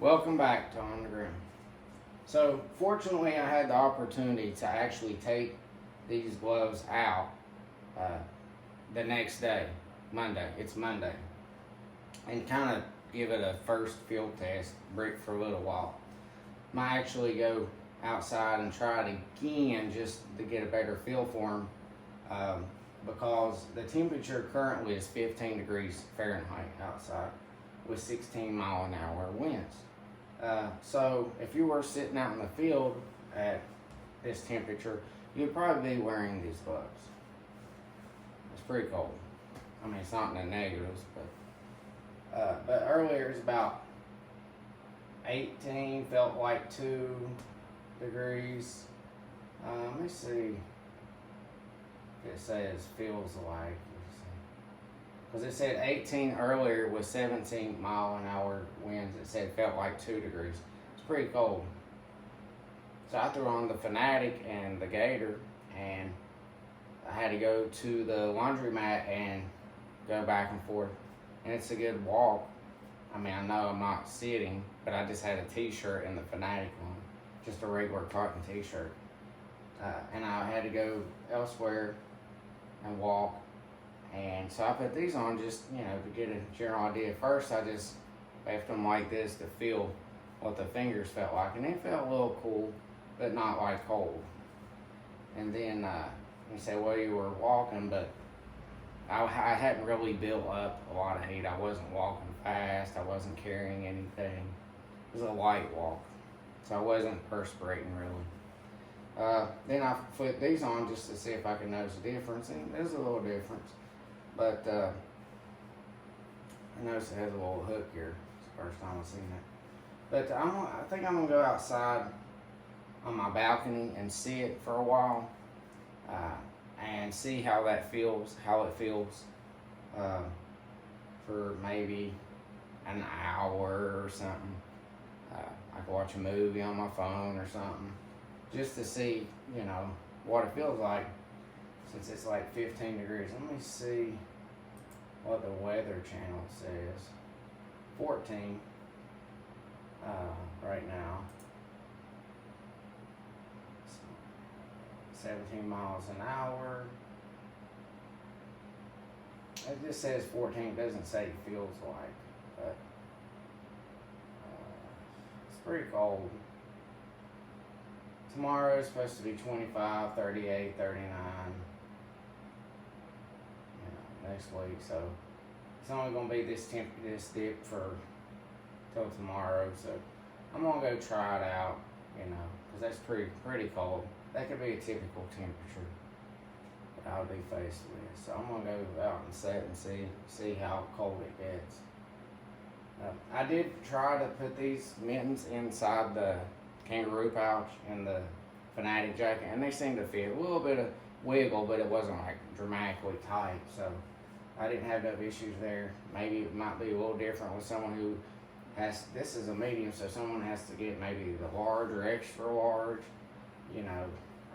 Welcome back to On the Ground. So fortunately I had the opportunity to actually take these gloves out the next day, Monday. It's Monday. And kind of give it a first field test, break for a little while. Might actually go outside and try it again just to get a better feel for them because the temperature currently is 15 degrees Fahrenheit outside with 16-mile-an-hour winds. So if you were sitting out in the field at this temperature, you'd probably be wearing these gloves. It's pretty cold. I mean, it's not in the negatives, but earlier it's about 18, felt like 2 degrees. Let me see if it says feels like. Because it said 18 earlier with 17-mile-an-hour winds. It said felt like 2 degrees. It's pretty cold. So I threw on the Fanatic and the Gator, and I had to go to the laundromat and go back and forth. And it's a good walk. I mean, I know I'm not sitting, but I just had a t-shirt and the Fanatic on. Just a regular cotton t-shirt. And I had to go elsewhere and walk. And so I put these on just, you know, to get a general idea. First, I just left them like this to feel what the fingers felt like. And they felt a little cool, but not like cold. And then you say, well, you were walking, but I hadn't really built up a lot of heat. I wasn't walking fast. I wasn't carrying anything. It was a light walk. So I wasn't perspirating really. Then I flipped these on just to see if I could notice a difference. And there's a little difference. But I noticed it has a little hook here. It's the first time I've seen that. But I think I'm going to go outside on my balcony and see it for a while. And see how it feels for maybe an hour or something. I could watch a movie on my phone or something. Just to see, you know, what it feels like. Since it's like 15 degrees. Let me see what the Weather Channel says. 14 right now. 17 miles an hour. It just says 14. It doesn't say it feels like. But it's pretty cold. Tomorrow is supposed to be 25, 38, 39. Next week, so it's only gonna be this dip for till tomorrow. So I'm gonna go try it out, you know, because that's pretty cold. That could be a typical temperature that I'll be faced with. So I'm gonna go out and set and see how cold it gets. I did try to put these mittens inside the kangaroo pouch and the Fanatic jacket, and they seem to fit. A little bit of wiggle, but it wasn't like dramatically tight. So I didn't have no issues there. Maybe it might be a little different with someone who has, this is a medium, so someone has to get maybe the large or extra large, you know,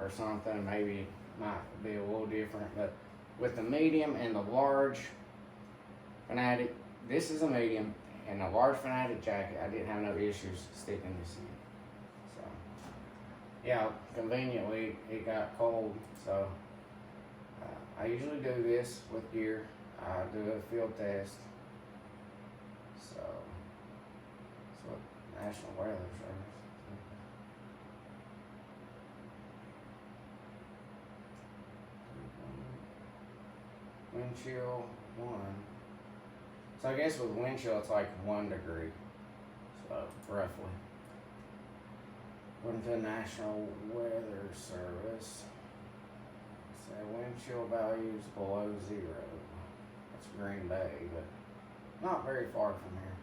or something. Maybe it might be a little different, but with the medium and the large Fanatic, this is a medium, and the large Fanatic jacket, I didn't have no issues sticking this in. So, yeah, conveniently it got cold, so I usually do this with gear. I do a field test. So, that's what National Weather Service. Wind chill 1. So I guess with wind chill it's like 1 degree. So roughly. According to the National Weather Service. So wind chill values below 0. That's Green Bay, but not very far from here.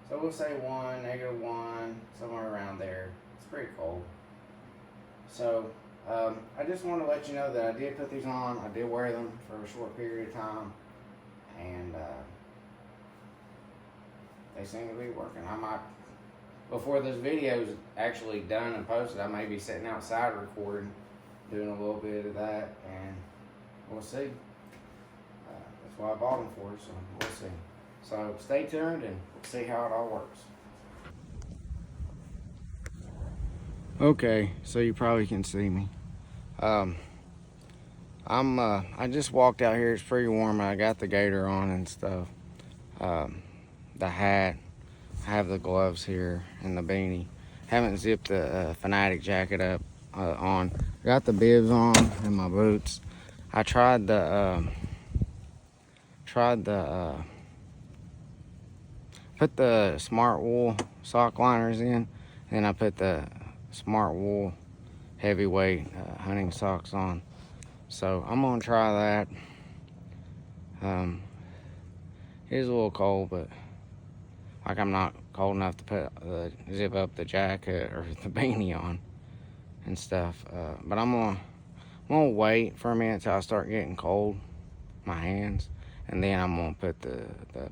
So we'll say 1, -1, somewhere around there. It's pretty cold. So I just want to let you know that I did put these on. I did wear them for a short period of time, and they seem to be working. I might, before this video is actually done and posted, I may be sitting outside recording, doing a little bit of that, and we'll see. That's what I bought them for, so we'll see. So stay tuned and we'll see how it all works. Okay, so you probably can see me. I just walked out here. It's pretty warm. I got the gator on and stuff. The hat. I have the gloves here and the beanie. Haven't zipped the Fanatic jacket up on. Got the bibs on and my boots. I tried the put the Smart Wool sock liners in, and I put the Smart Wool heavyweight hunting socks on. So I'm gonna try that. It is a little cold, but like I'm not cold enough to put zip up the jacket or the beanie on and stuff. But I'm gonna wait for a minute till I start getting cold, my hands, and then I'm gonna put the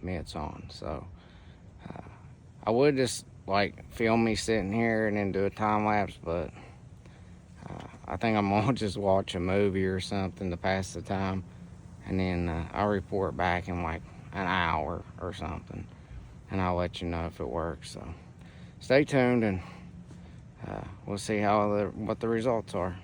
mitts on. So I would just like film me sitting here and then do a time lapse, but I think I'm gonna just watch a movie or something to pass the time, and then I'll report back in like an hour or something, and I'll let you know if it works. So stay tuned, and we'll see what the results are.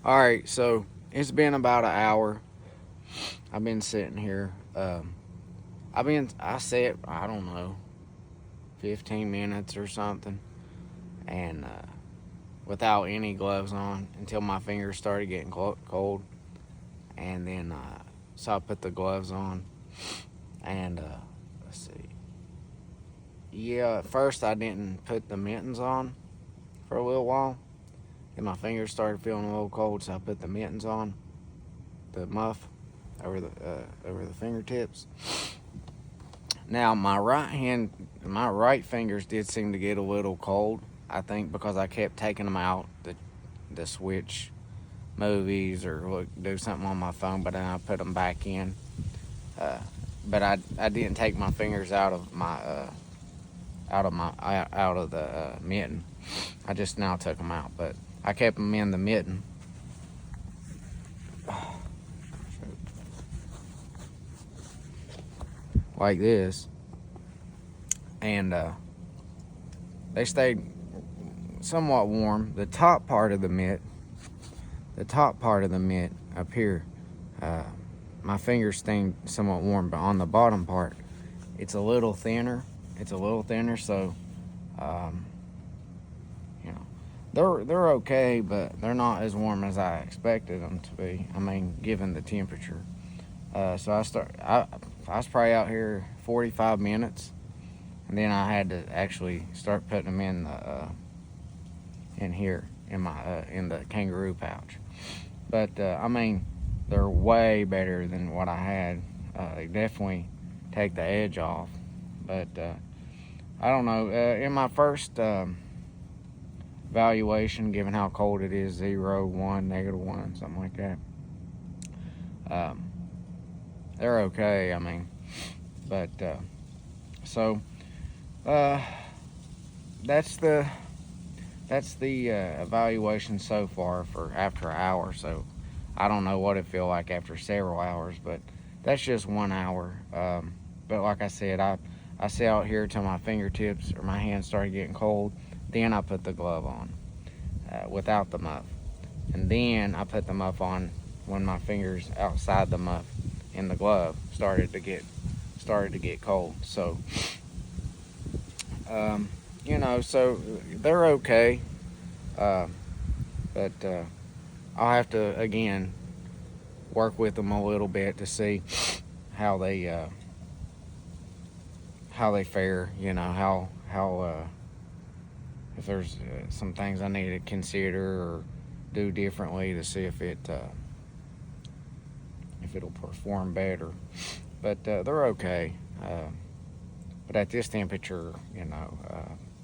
All right, so it's been about an hour. I've been sitting here. I sat, I don't know, 15 minutes or something, and without any gloves on until my fingers started getting cold, and then so I put the gloves on, and let's see. Yeah, at first I didn't put the mittens on for a little while, and my fingers started feeling a little cold, so I put the mittens on, the muff over the fingertips. Now my right fingers did seem to get a little cold. I think because I kept taking them out to switch movies or do something on my phone, but then I put them back in. But I didn't take my fingers out of the mitten. I just now took them out, but I kept them in the mitten. Like this, and they stayed somewhat warm. The top part of the mitt up here, my fingers stayed somewhat warm, but on the bottom part, it's a little thinner. So you know, they're okay, but they're not as warm as I expected them to be. I mean, given the temperature. So I was probably out here 45 minutes, and then I had to actually start putting them in here in the kangaroo pouch. But I mean, they're way better than what I had. They definitely take the edge off. But I don't know. In my first evaluation, given how cold it is, 0, 1, -1, something like that. They're okay. I mean, but so that's the evaluation so far for after an hour. So I don't know what it feel like after several hours, but that's just 1 hour. But like I said, I sat out here till my fingertips or my hands started getting cold. Then I put the glove on without the muff, and then I put the muff on when my fingers outside the muff in the glove started to get cold. So so they're okay, but I'll have to again work with them a little bit to see how they fare. How if there's some things I need to consider or do differently to see if it'll perform better. But they're okay. But at this temperature,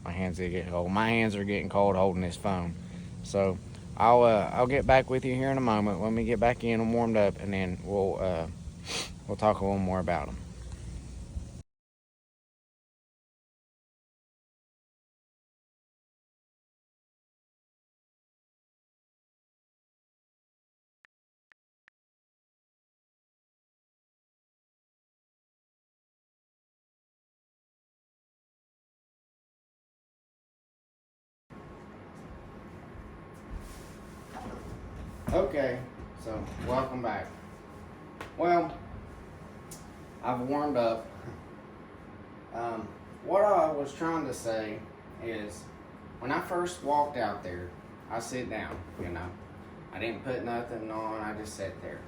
my hands are getting cold. My hands are getting cold holding this phone. So I'll get back with you here in a moment. Let me get back in and warmed up, and then we'll talk a little more about them. Okay, so welcome back. Well, I've warmed up. What I was trying to say is, when I first walked out there, I sit down. I didn't put nothing on. I just sat there.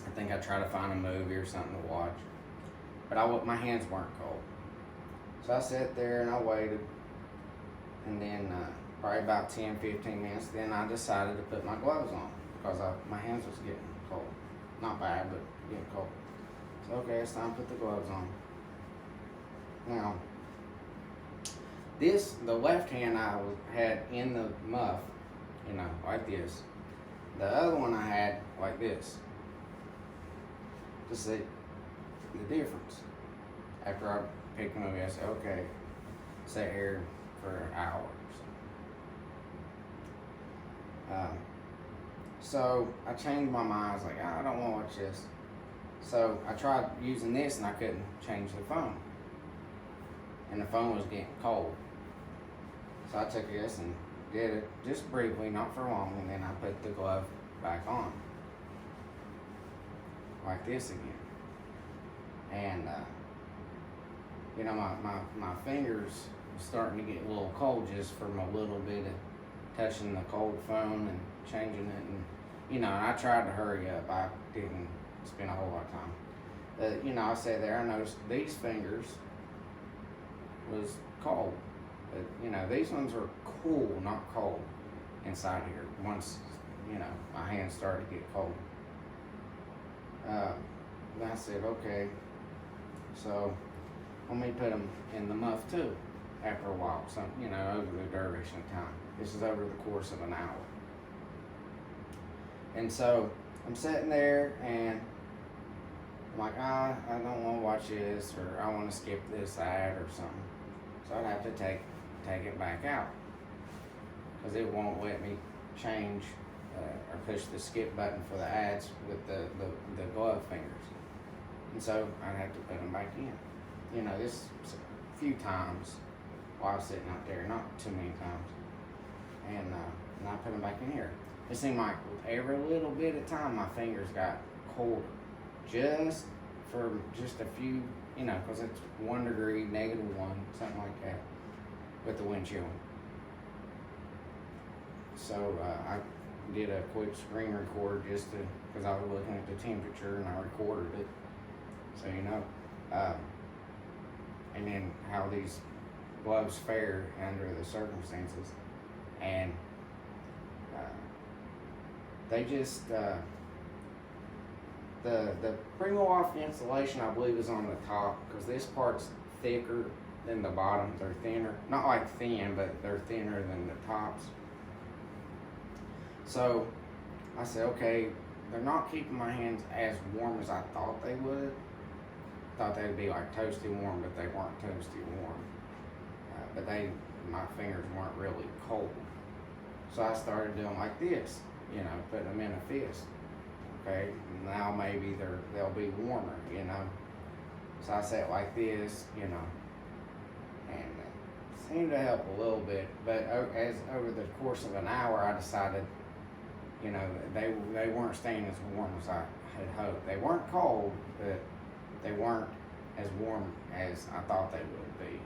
I think I tried to find a movie or something to watch, but my hands weren't cold. So I sat there and I waited, and then probably about 10-15 minutes, then I decided to put my gloves on because my hands was getting cold. Not bad, but getting cold. So okay, it's time to put the gloves on. Now, the left hand I had in the muff, like this. The other one I had like this. Just see the difference. After I picked them up, I said, okay, sit here for hours. So I changed my mind. I was like, I don't want to watch this. So I tried using this and I couldn't change the phone. And the phone was getting cold. So I took this and did it just briefly, not for long, and then I put the glove back on. Like this again. And my fingers were starting to get a little cold just from a little bit of touching the cold phone and changing it, and I tried to hurry up. I didn't spend a whole lot of time. I sat there. I noticed these fingers was cold, but these ones are cool, not cold inside here. Once my hands started to get cold, then I said, okay, so let me put them in the muff too. After a while, over the duration of time. This is over the course of an hour. And so I'm sitting there and I'm like, I don't want to watch this, or I want to skip this ad or something. So I'd have to take it back out because it won't let me change or push the skip button for the ads with the glove fingers. And so I'd have to put them back in. This a few times while I was sitting out there, not too many times. And I put them back in here. It seemed like every little bit of time my fingers got colder. Just for just a few, because it's 1 degree, -1, something like that, with the wind chill. So I did a quick screen record just because I was looking at the temperature and I recorded it. So and then how these gloves fare under the circumstances, and they just the pre-off insulation, I believe, is on the top because this part's thicker than the bottom. They're thinner, not like thin, but they're thinner than the tops. So I said, okay, they're not keeping my hands as warm as I thought they would. Thought they'd be like toasty warm, but they weren't toasty warm. But my fingers weren't really cold. So I started doing like this, putting them in a fist. Okay, now maybe they'll be warmer, So I sat like this, and it seemed to help a little bit. But as over the course of an hour, I decided, they weren't staying as warm as I had hoped. They weren't cold, but they weren't as warm as I thought they would be,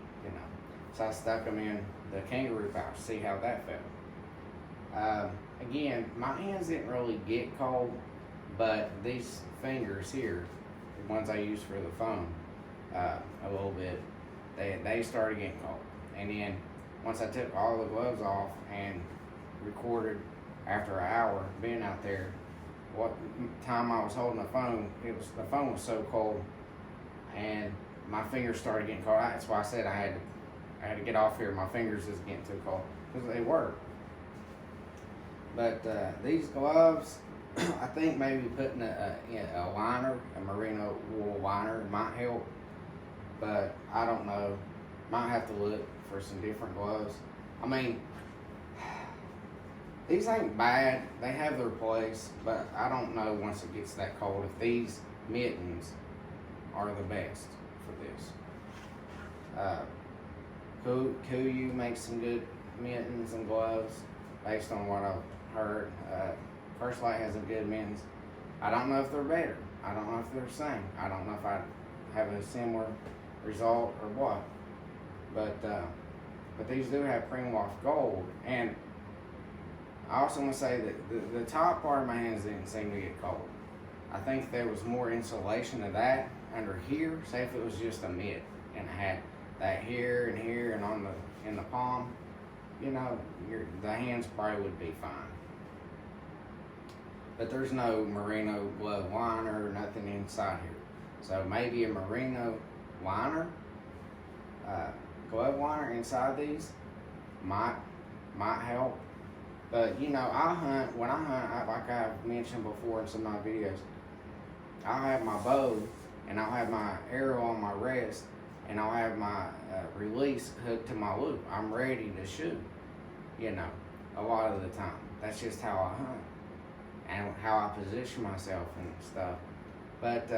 So I stuck them in the kangaroo pouch, see how that felt. Again, my hands didn't really get cold, but these fingers here, the ones I use for the phone, a little bit, they started getting cold. And then once I took all the gloves off and recorded after an hour being out there, what time I was holding the phone was so cold, and my fingers started getting cold. That's why I said I had to get off here. My fingers is getting too cold because they work. But these gloves, I think maybe putting a liner, a merino wool liner, might help. But I don't know. Might have to look for some different gloves. I mean, these ain't bad. They have their place, but I don't know once it gets that cold if these mittens are the best for this. Kuyu makes some good mittens and gloves based on what I've heard. First Light has some good mittens. I don't know if they're better. I don't know if they're the same. I don't know if I have a similar result or what. But these do have cream wash gold. And I also want to say that the top part of my hands didn't seem to get cold. I think there was more insulation of that under here. Say if it was just a mitt and it had that here and here and on in the palm, you know, the hands probably would be fine. But there's no merino glove liner or nothing inside here. So maybe a merino liner, glove liner inside these might help. But you know, when I hunt, like I've mentioned before in some of my videos, I'll have my bow and I'll have my arrow on my rest and I'll have my release hooked to my loop. I'm ready to shoot, you know, a lot of the time. That's just how I hunt and how I position myself and stuff. But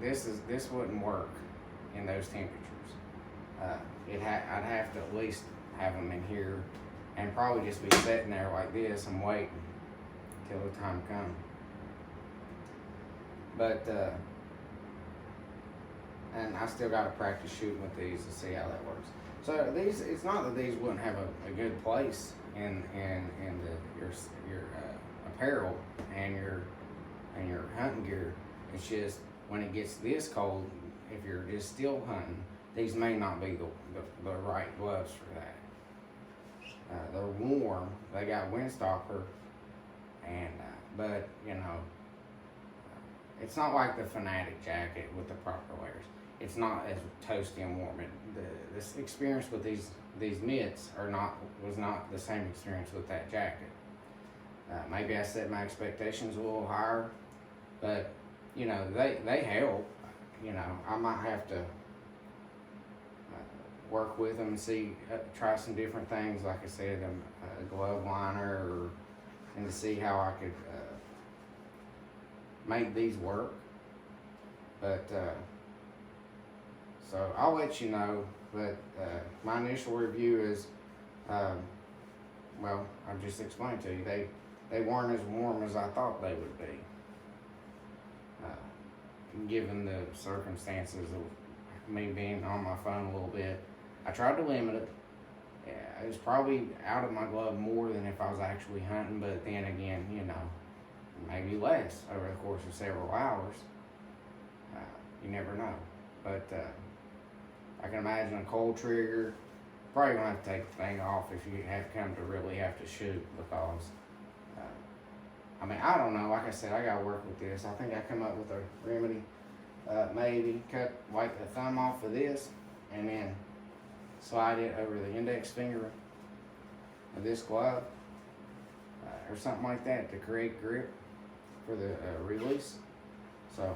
this wouldn't work in those temperatures. I'd have to at least have them in here and probably just be sitting there like this and waiting till the time comes. But and I still got to practice shooting with these to see how that works. So these, it's not that these wouldn't have a good place in your apparel and your hunting gear. It's just when it gets this cold, if you're just still hunting, these may not be the right gloves for that. They're warm. They got windstopper, and but you know, it's not like the Fanatic jacket with the proper layers. It's not as toasty and warm. This experience with these mitts was not the same experience with that jacket. Maybe I set my expectations a little higher, but you know, they help. You know, I might have to work with them and see, try some different things. Like I said, a glove liner, and to see how I could make these work. But so I'll let you know. But my initial review is, well, I've just explained to you, they weren't as warm as I thought they would be, given the circumstances of me being on my phone a little bit. I tried to limit it. Yeah, it was probably out of my glove more than if I was actually hunting, but then again, you know, maybe less over the course of several hours. You never know. But I can imagine a cold trigger, probably gonna have to take the thing off if you have come to really have to shoot, because I mean, I don't know. Like I said, I gotta work with this. I think I come up with a remedy. Maybe cut like the thumb off of this and then slide it over the index finger of this glove, or something like that to create grip for the release. So,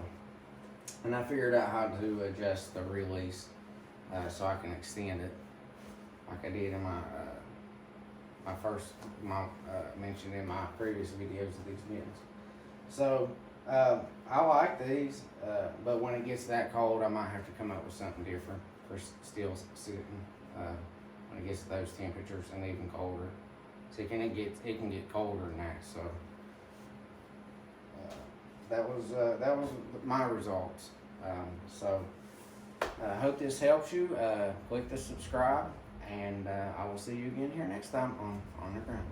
and I figured out how to adjust the release so I can extend it like I did in my mentioned in my previous videos of these mittens. So I like these, but when it gets that cold, I might have to come up with something different for still sitting when it gets to those temperatures and even colder. So it can get colder than that. So that was my results. So I hope this helps you. Click the subscribe, and I will see you again here next time on the ground.